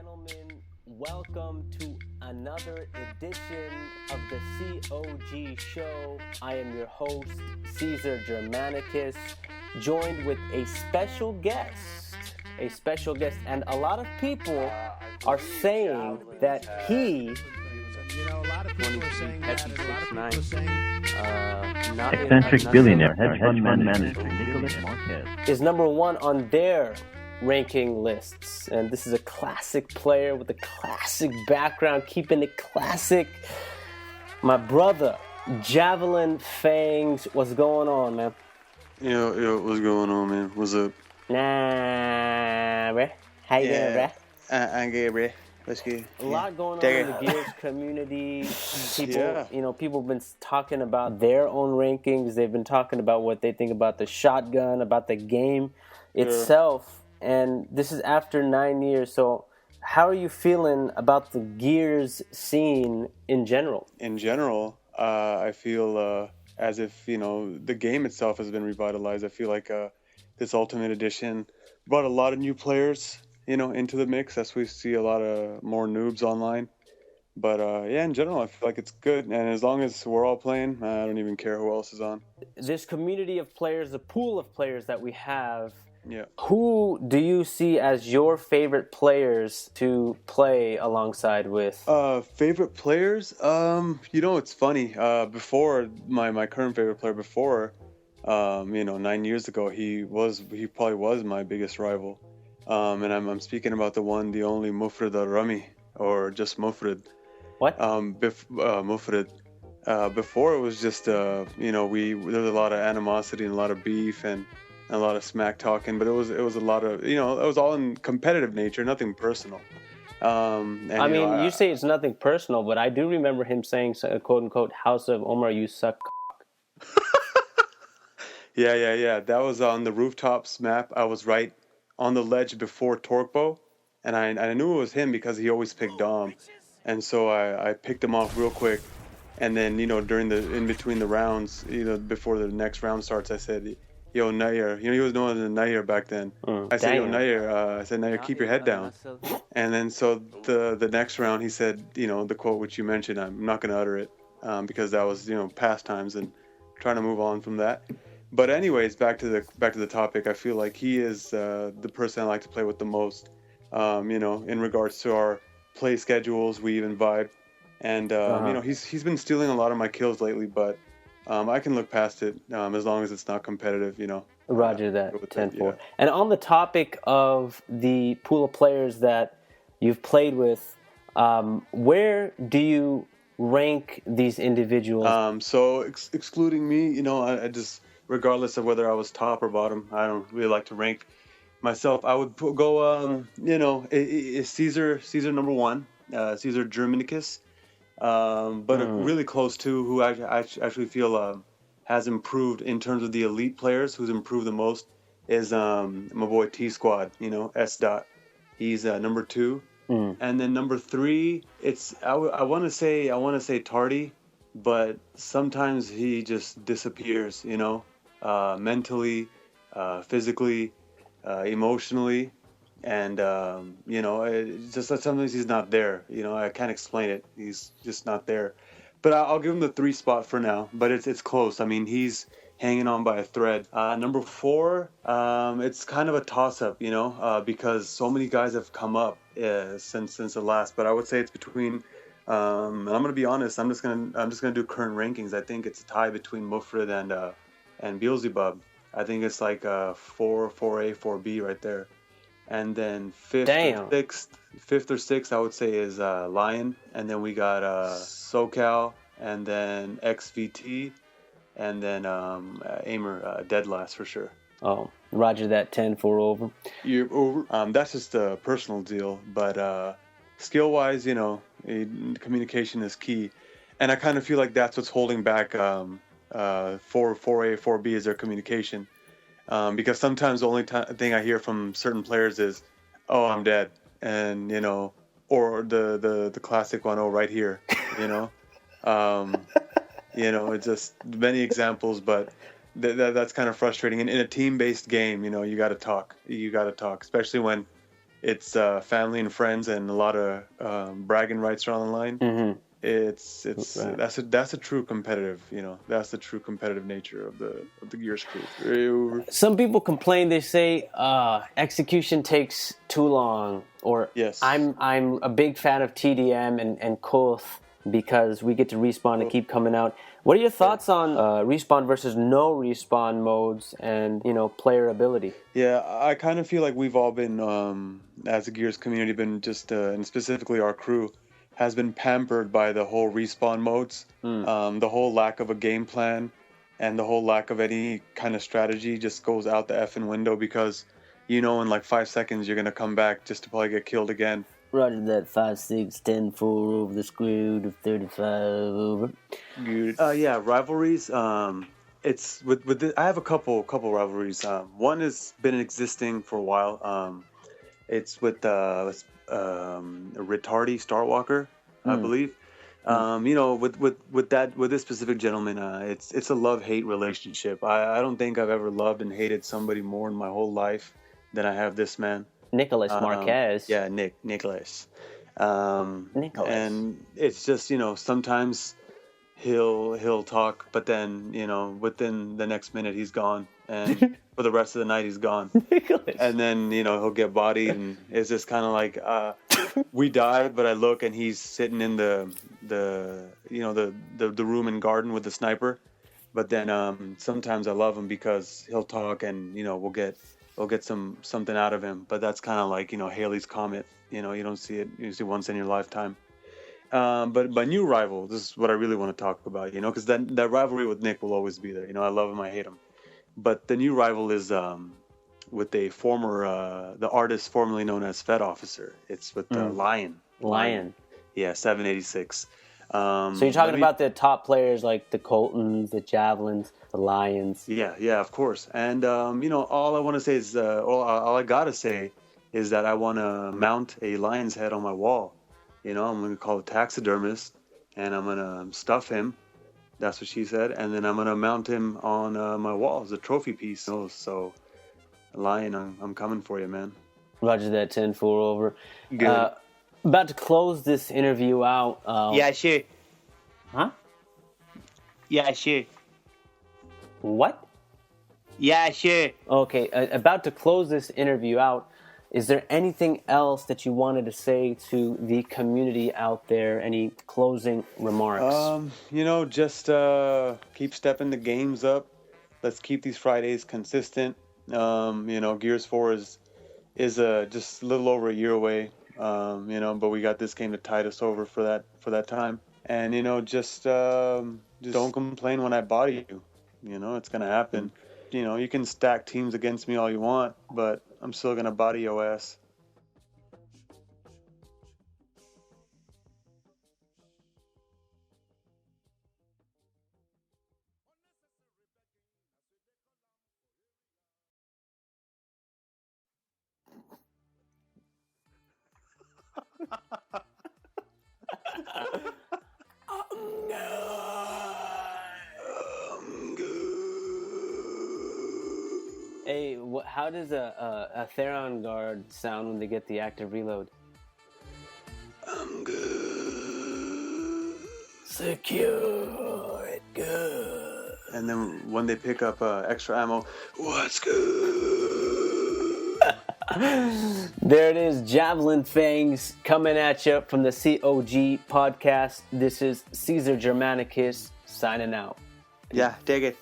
gentlemen, welcome to another edition of the COG show. I am your host, Caesar Germanicus, joined with a special guest, and a lot of people are saying that he, a lot of people are saying that, and a lot of people are saying eccentric billionaire hedge fund manager Nicholas Marquez is number one on their ranking lists. And this is a classic player with a classic background, keeping it classic. My brother, Javelin Fangs, what's going on, man? Yo, what's going on, man? What's up? Nah, bruh. How you doing, bruh? I'm good, bruh. Let's get A lot going on in the Gears community. People have been talking about their own rankings. They've been talking about what they think about the shotgun, about the game itself. And this is after 9 years. So how are you feeling about the Gears scene in general? In general, I feel as if, the game itself has been revitalized. I feel like this Ultimate Edition brought a lot of new players, into the mix, as we see a lot of more noobs online. But in general, I feel like it's good. And as long as we're all playing, I don't even care who else is on. This community of players, the pool of players that we have, yeah. Who do you see as your favorite players to play alongside with? Favorite players? It's funny. Before my current favorite player before, 9 years ago, he probably was my biggest rival. And I'm speaking about the only Mufrid al-Rami, or just Mufrid. What? Mufrid. Before it was just, there was a lot of animosity and a lot of beef and a lot of smack talking, but it was a lot of, it was all in competitive nature, nothing personal. You say it's nothing personal, but I do remember him saying, quote unquote, House of Omar, you suck. Yeah. That was on the rooftops map. I was right on the ledge before Torquebo, and I knew it was him because he always picked Dom. And so I picked him off real quick. And then, in between the rounds, before the next round starts, I said, yo, Nair, he was known as Nair back then. I said, yo, Nair, keep your head down. And then so the next round, he said, the quote which you mentioned, I'm not going to utter it because that was, past times and trying to move on from that. But anyways, back to the topic, I feel like he is the person I like to play with the most, in regards to our play schedules, we even vibe. And, he's been stealing a lot of my kills lately, but I can look past it as long as it's not competitive, Roger that, 10-4. Yeah. And on the topic of the pool of players that you've played with, where do you rank these individuals? So excluding me, I just, regardless of whether I was top or bottom, I don't really like to rank myself. I would go, Caesar number one, Caesar Germanicus. But really close to who I actually feel has improved in terms of the elite players. Who's improved the most is my boy T Squad. S Dot. He's number 2, and then number 3. It's I want to say Tardy, but sometimes he just disappears. Mentally, physically, emotionally. And, it's just that sometimes he's not there. I can't explain it. He's just not there. But I'll give him the 3 spot for now. But it's close. I mean, he's hanging on by a thread. Number 4, it's kind of a toss-up, because so many guys have come up since the last. But I would say it's between, and I'm going to be honest, I'm just gonna do current rankings. I think it's a tie between Mufrid and Beelzebub. I think it's like 4A, 4B right there. And then fifth or sixth, I would say is Lion, and then we got SoCal, and then XVT, and then Aimer, dead last for sure. Oh, roger that, 10-4 over. You're over. That's just a personal deal, but skill-wise, communication is key, and I kind of feel like that's what's holding back 4A, 4B is their communication. Because sometimes the only thing I hear from certain players is, "Oh, I'm dead," and or the classic one, "Oh, right here," it's just many examples, but that's kind of frustrating. And in a team-based game, you got to talk, especially when it's family and friends and a lot of bragging rights are on the line. Mm-hmm. It's Right. that's a true competitive, that's the true competitive nature of the Gears crew. Some people complain. They say execution takes too long, or Yes. I'm a big fan of TDM and Koth because we get to respawn and keep coming out. What are your thoughts on respawn versus no respawn modes and player ability? Yeah, I kind of feel like we've all been, as a Gears community, been just, and specifically our crew, has been pampered by the whole respawn modes, the whole lack of a game plan, and the whole lack of any kind of strategy just goes out the effing window because, in like 5 seconds you're gonna come back just to probably get killed again. Roger that. 5, 6, 10, 4 over the square root of 35 over. Good. Yeah, rivalries. It's with I have a couple rivalries. One has been existing for a while. It's with Retardy Starwalker, I believe. With this specific gentleman, it's a love-hate relationship. I don't think I've ever loved and hated somebody more in my whole life than I have this man. Nicholas Marquez. Yeah, Nicholas. Nicholas. And it's just, sometimes he'll talk, but then, within the next minute he's gone, and for the rest of the night he's gone. Nicholas. And then, he'll get bodied, and it's just kind of like, we died, but I look and he's sitting in the room and garden with the sniper. But then sometimes I love him because he'll talk and, we'll get something out of him. But that's kind of like, Haley's Comet. You don't see it usually once in your lifetime. But my new rival, this is what I really want to talk about, because that rivalry with Nick will always be there. I love him, I hate him. But the new rival is with a former, the artist formerly known as Fed Officer. It's with Lion. Yeah, 786. So you're talking about the top players like the Coltons, the Javelins, the Lions. Yeah, of course. And, all I want to say is, all I got to say is that I want to mount a lion's head on my wall. I'm going to call a taxidermist, and I'm going to stuff him. That's what she said. And then I'm going to mount him on my wall as a trophy piece. So, Lion, I'm coming for you, man. Roger that, 10-4 over. Good. About to close this interview out. Yeah, sure. Huh? Yeah, sure. What? Yeah, sure. Okay, about to close this interview out. Is there anything else that you wanted to say to the community out there? Any closing remarks? Just keep stepping the games up. Let's keep these Fridays consistent. Gears 4 is just a little over a year away. But we got this game to tide us over for that time. And just don't complain when I body you. It's gonna happen. You can stack teams against me all you want, but I'm still gonna body your ass. Hey, how does a Theron guard sound when they get the active reload? I'm good. Secured, good. And then when they pick up extra ammo, what's good? There it is, Javelin Fangs coming at you from the COG podcast. This is Caesar Germanicus signing out. Yeah, dig it.